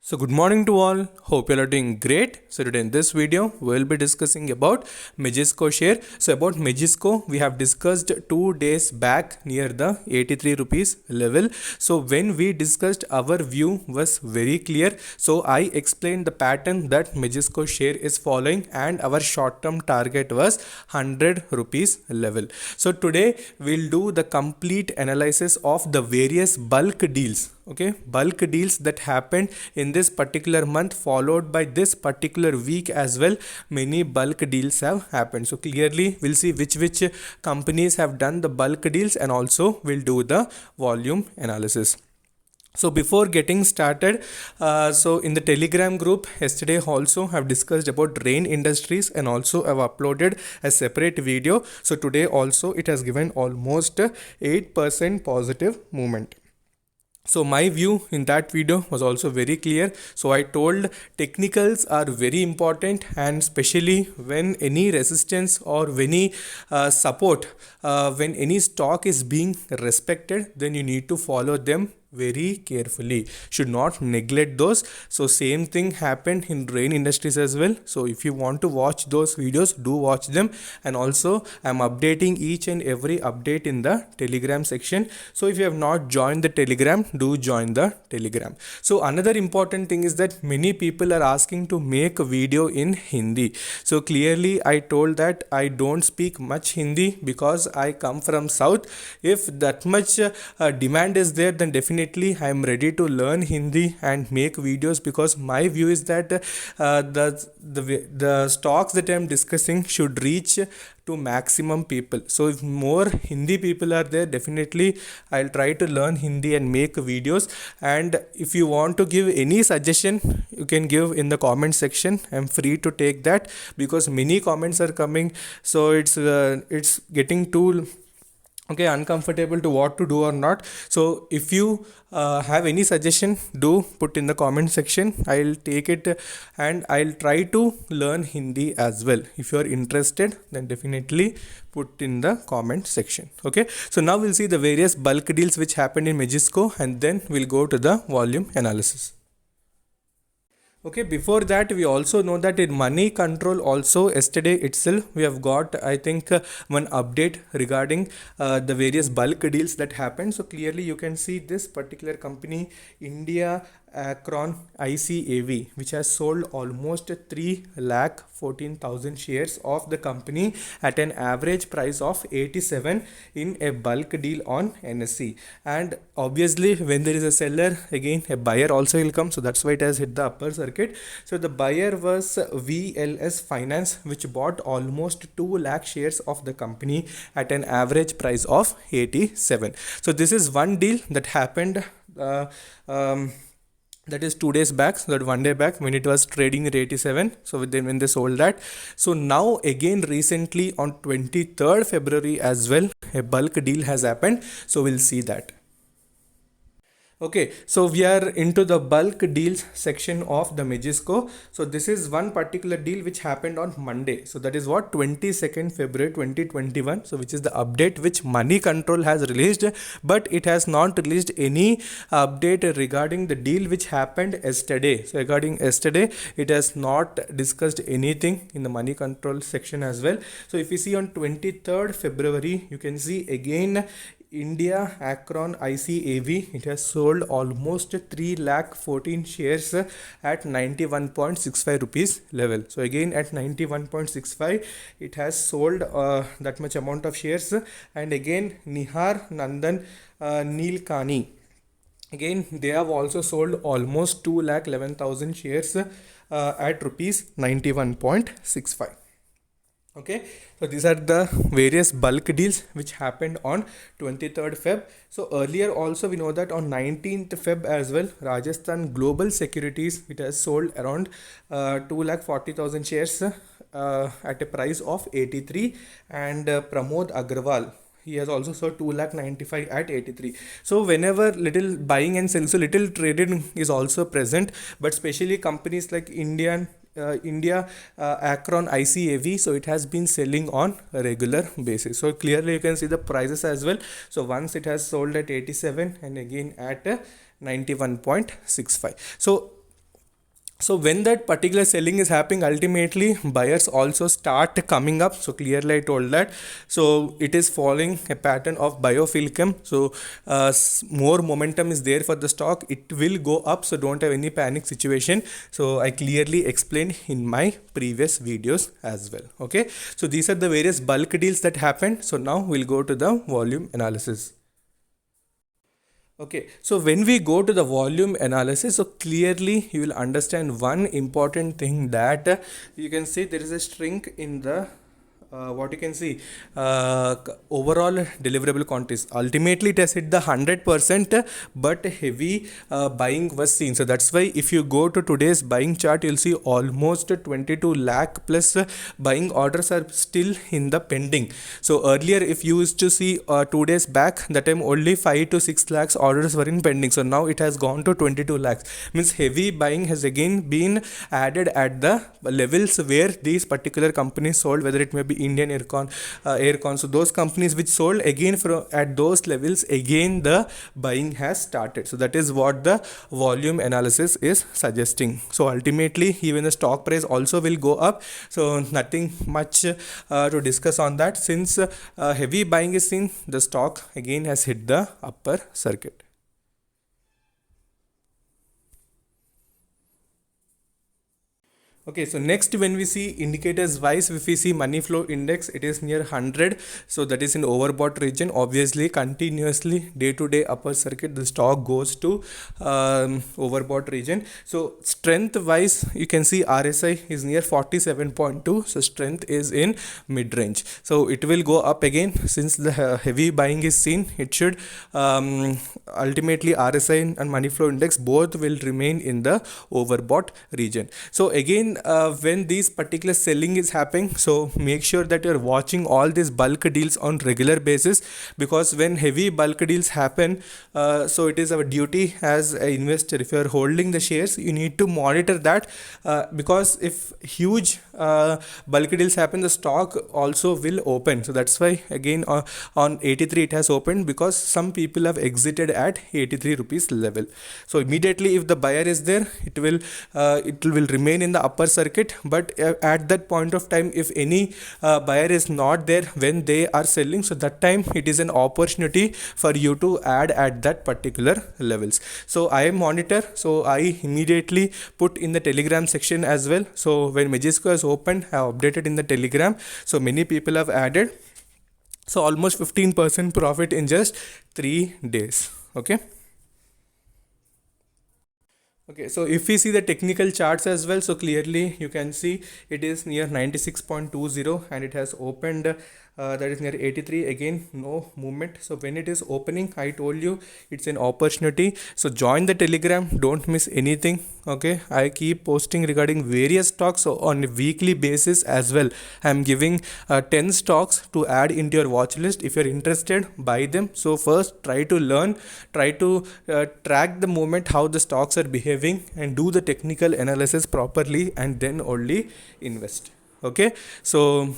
So good morning to all. Hope you all are doing great. So today in this video we'll be discussing about Majesco share. So about Majesco we have discussed 2 days back near the 83 rupees level. So when we discussed, our view was very clear. So I explained the pattern that Majesco share is following and our short term target was 100 rupees level. So today we'll do the complete analysis of the various bulk deals, okay, bulk deals that happened in this particular month, followed by this particular week as well. Many bulk deals have happened, so clearly we'll see which companies have done the bulk deals, and also we'll do the volume analysis. So before getting started, so in the Telegram group yesterday also have discussed about Rain Industries, and also I've uploaded a separate video. So today also it has given almost 8% positive movement. So my view in that video was also very clear. So I told technicals are very important, and especially when any resistance or any support, when any stock is being respected, then you need to follow them very carefully, should not neglect those. So same thing happened in Rain Industries as well. So if you want to watch those videos, do watch them, and also I'm updating each and every update in the Telegram section. So if you have not joined the Telegram, do join the Telegram. So another important thing is that many people are asking to make a video in Hindi. So clearly I told that I don't speak much Hindi because I come from South. If that much demand is there, then definitely I am ready to learn Hindi and make videos, because my view is that the stocks that I am discussing should reach to maximum people. So if more Hindi people are there, definitely I'll try to learn Hindi and make videos. And if you want to give any suggestion, you can give in the comment section. I'm free to take that, because many comments are coming, so it's getting too uncomfortable to what to do or not. So if you have any suggestion, do put in the comment section. I'll take it, and I'll try to learn Hindi as well. If you are interested, then definitely put in the comment section. Okay, so now we'll see the various bulk deals which happened in Majesco, and then we'll go to the volume analysis. Okay, before that, we also know that in Money Control also yesterday itself we have got, I think, one update regarding the various bulk deals that happened. So clearly you can see this particular company, India Akron ICAV, which has sold almost 3,14,000 shares of the company at an average price of 87 in a bulk deal on NSE. And obviously when there is a seller, again a buyer also will come, so that's why it has hit the upper circuit. So the buyer was VLS Finance, which bought almost 2 lakh shares of the company at an average price of 87. So this is one deal that happened, that is 2 days back, so that 1 day back when it was trading at 87. So then when they sold that, so now again recently on 23rd February as well, a bulk deal has happened. So we'll see that. Okay, so we are into the bulk deals section of the Majesco. So this is one particular deal which happened on Monday. So that is what, 22nd February 2021. So which is the update which Money Control has released, but it has not released any update regarding the deal which happened yesterday. So regarding yesterday, it has not discussed anything in the Money Control section as well. So if you see on 23rd February, you can see again India Akron ICAV, it has sold almost 3,14,000 shares at 91.65 rupees level. So again at 91.65 it has sold that much amount of shares. And again Nihar Nandan Nilekani, again they have also sold almost 2,11,000 shares at rupees 91.65. Okay, so these are the various bulk deals which happened on 23rd Feb. So earlier also we know that on 19th Feb as well, Rajasthan Global Securities, it has sold around 2,40,000 shares at a price of 83. And Pramod Agrawal, he has also sold 2,95,000 at 83. So whenever little buying and selling, so little trading is also present, but especially companies like India Akron ICAV, so it has been selling on a regular basis. So clearly you can see the prices as well. So once it has sold at 87 and again at 91.65. So So when that particular selling is happening, ultimately buyers also start coming up. So clearly I told that. So it is following a pattern of biofilm. So more momentum is there for the stock, it will go up. So don't have any panic situation. So I clearly explained in my previous videos as well. Okay, so these are the various bulk deals that happened. So now we'll go to the volume analysis. Okay, so when we go to the volume analysis, so clearly you will understand one important thing, that you can see there is a shrink in the what you can see, overall deliverable quantities. Ultimately it has hit the 100%, but heavy buying was seen. So that's why if you go to today's buying chart, you'll see almost 22 lakh plus buying orders are still in the pending. So earlier if you used to see 2 days back, that time only 5 to 6 lakhs orders were in pending. So now it has gone to 22 lakhs. Means heavy buying has again been added at the levels where these particular companies sold, whether it may be Indian Aircon. So those companies which sold again from at those levels, again the buying has started. So that is what the volume analysis is suggesting. So ultimately even the stock price also will go up. So nothing much to discuss on that. Since heavy buying is seen, the stock again has hit the upper circuit. Okay, so next when we see indicators wise, if we see money flow index, it is near 100. So that is in overbought region. Obviously continuously day to day upper circuit, the stock goes to overbought region. So strength wise, you can see RSI is near 47.2. So strength is in mid range. So it will go up again since the heavy buying is seen. It should ultimately RSI and money flow index both will remain in the overbought region. So again, when these particular selling is happening, so make sure that you're watching all these bulk deals on regular basis, because when heavy bulk deals happen, so it is our duty as an investor, if you're holding the shares, you need to monitor that, because if huge bulk deals happen, the stock also will open. So that's why again on 83 it has opened, because some people have exited at 83 rupees level. So immediately if the buyer is there, it will remain in the upper circuit. But at that point of time, if any buyer is not there when they are selling, so that time it is an opportunity for you to add at that particular levels. So I monitor, so I immediately put in the Telegram section as well. So when Majesco has opened, I have updated in the Telegram, so many people have added. So almost 15% profit in just 3 days. Okay. Okay, so if we see the technical charts as well, so clearly you can see it is near 96.20 and it has opened, that is near 83. Again, no movement. So when it is opening, I told you it's an opportunity. So join the Telegram, don't miss anything. Okay, I keep posting regarding various stocks, so on a weekly basis as well. I'm giving 10 stocks to add into your watch list. If you're interested, buy them. So first try to learn, try to track the moment how the stocks are behaving, and do the technical analysis properly, and then only invest. Okay, so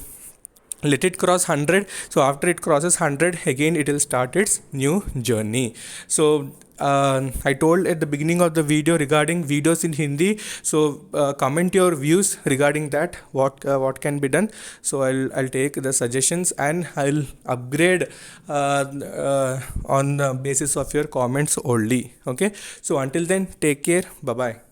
let it cross 100. So after it crosses 100, again it will start its new journey. So I told at the beginning of the video regarding videos in Hindi, so comment your views regarding that, what can be done. So I'll take the suggestions and I'll upgrade on the basis of your comments only. Okay, so until then, take care, bye bye.